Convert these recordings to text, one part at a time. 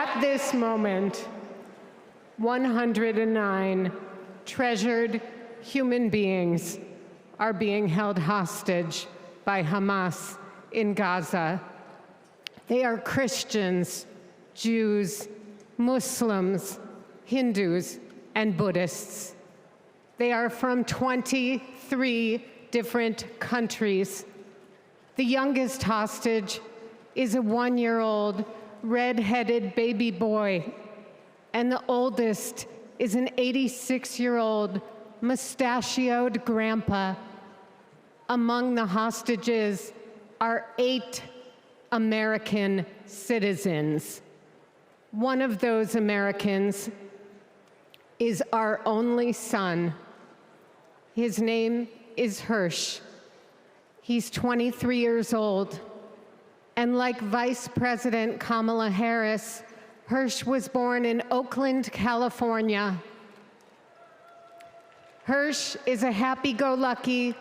At this moment, 109 treasured human beings are being held hostage by Hamas in Gaza. They are Christians, Jews, Muslims, Hindus, and Buddhists. They are from 23 different countries. The youngest hostage is a 1-year-old red-headed baby boy, and the oldest is an 86-year-old mustachioed grandpa. Among the hostages are 8 American citizens. One of those Americans is our only son. His name is Hersh. He's 23 years old. And like Vice President Kamala Harris, Hersh was born in Oakland, California. Hersh is a happy-go-lucky,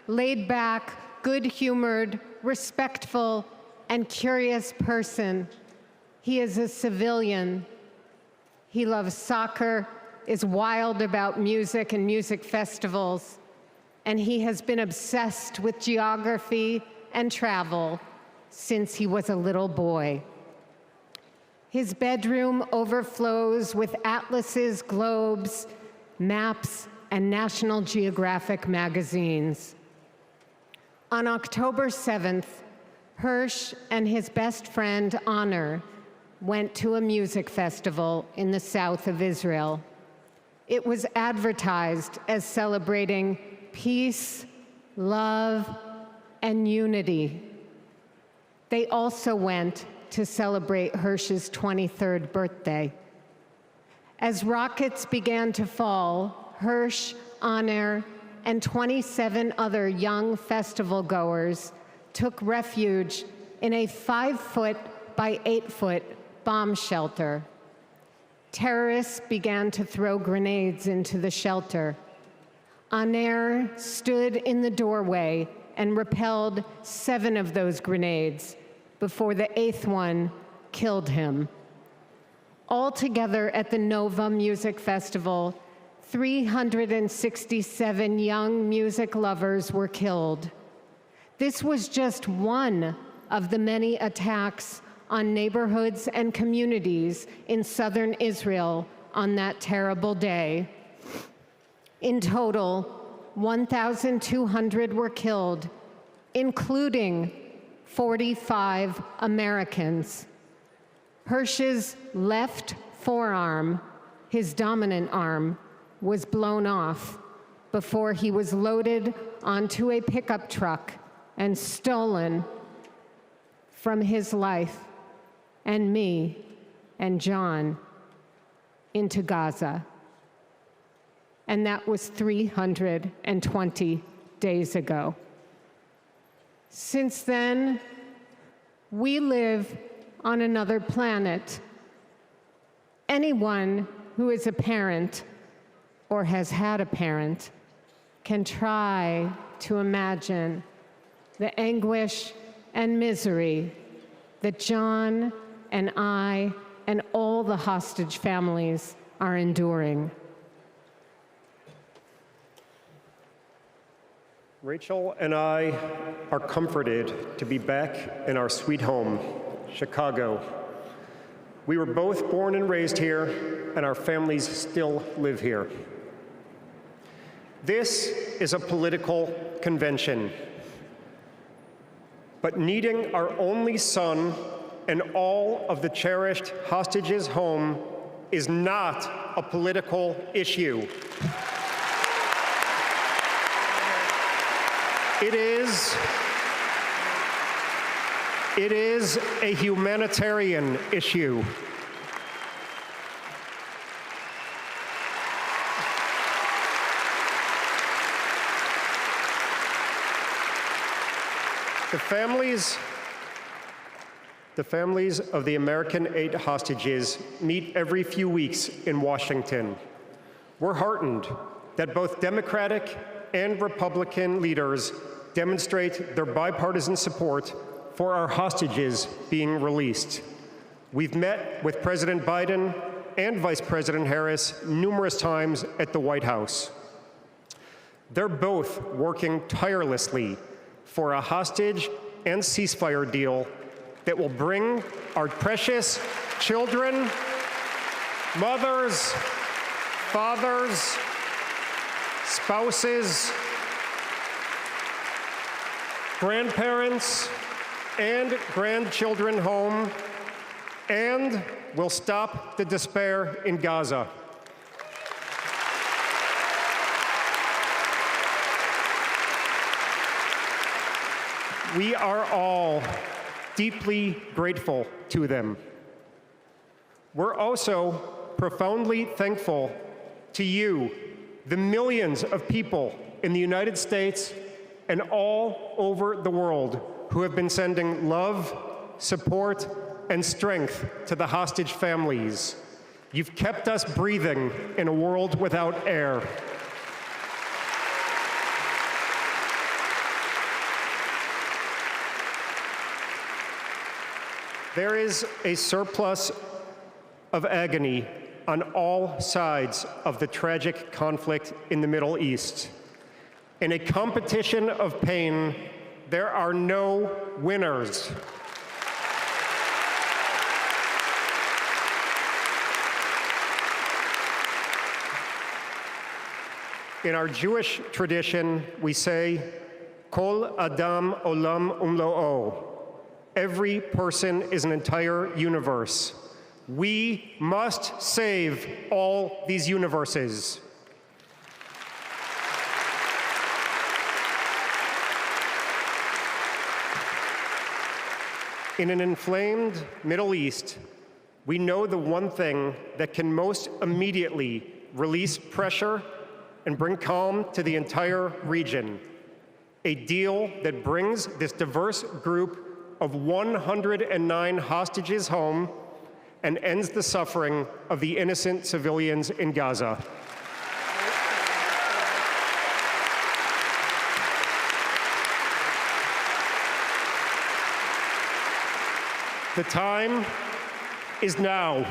laid-back, good-humored, respectful, and curious person. He is a civilian. He loves soccer, is wild about music and music festivals, and he has been obsessed with geography and travel since he was a little boy. His bedroom overflows with atlases, globes, maps, and National Geographic magazines. On October 7th, Hersh and his best friend, Honor, went to a music festival in the south of Israel. It was advertised as celebrating peace, love, and unity. They also went to celebrate Hersh's 23rd birthday. As rockets began to fall, Hersh, Honor, and 27 other young festival goers took refuge in a 5-foot by 8-foot bomb shelter. Terrorists began to throw grenades into the shelter. Honor stood in the doorway and repelled 7 of those grenades before the 8th one killed him. Altogether at the Nova Music Festival, 367 young music lovers were killed. This was just one of the many attacks on neighborhoods and communities in southern Israel on that terrible day. In total, 1,200 were killed, including 45 Americans. Hersh's left forearm, his dominant arm, was blown off before he was loaded onto a pickup truck and stolen from his life and me and John into Gaza. And that was 320 days ago. Since then, we live on another planet. Anyone who is a parent or has had a parent can try to imagine the anguish and misery that John and I and all the hostage families are enduring. Rachel and I are comforted to be back in our sweet home, Chicago. We were both born and raised here, and our families still live here. This is a political convention, but needing our only son and all of the cherished hostages home is not a political issue. It is a humanitarian issue. The families of the American 8 hostages meet every few weeks in Washington. We're heartened that both Democratic and Republican leaders demonstrate their bipartisan support for our hostages being released. We've met with President Biden and Vice President Harris numerous times at the White House. They're both working tirelessly for a hostage and ceasefire deal that will bring our precious children, mothers, fathers, spouses, grandparents, and grandchildren home, and will stop the despair in Gaza. We are all deeply grateful to them. We're also profoundly thankful to you, the millions of people in the United States and all over the world who have been sending love, support, and strength to the hostage families. You've kept us breathing in a world without air. There is a surplus of agony on all sides of the tragic conflict in the Middle East. In a competition of pain, there are no winners. In our Jewish tradition, we say, Kol Adam Olam Umlo'o. Every person is an entire universe. We must save all these universes. In an inflamed Middle East, we know the one thing that can most immediately release pressure and bring calm to the entire region: a deal that brings this diverse group of 109 hostages home and ends the suffering of the innocent civilians in Gaza. The time is now.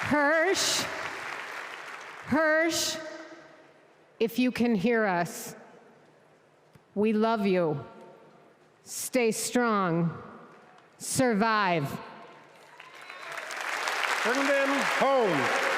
Hersh, if you can hear us, we love you. Stay strong. Survive. Bring them home.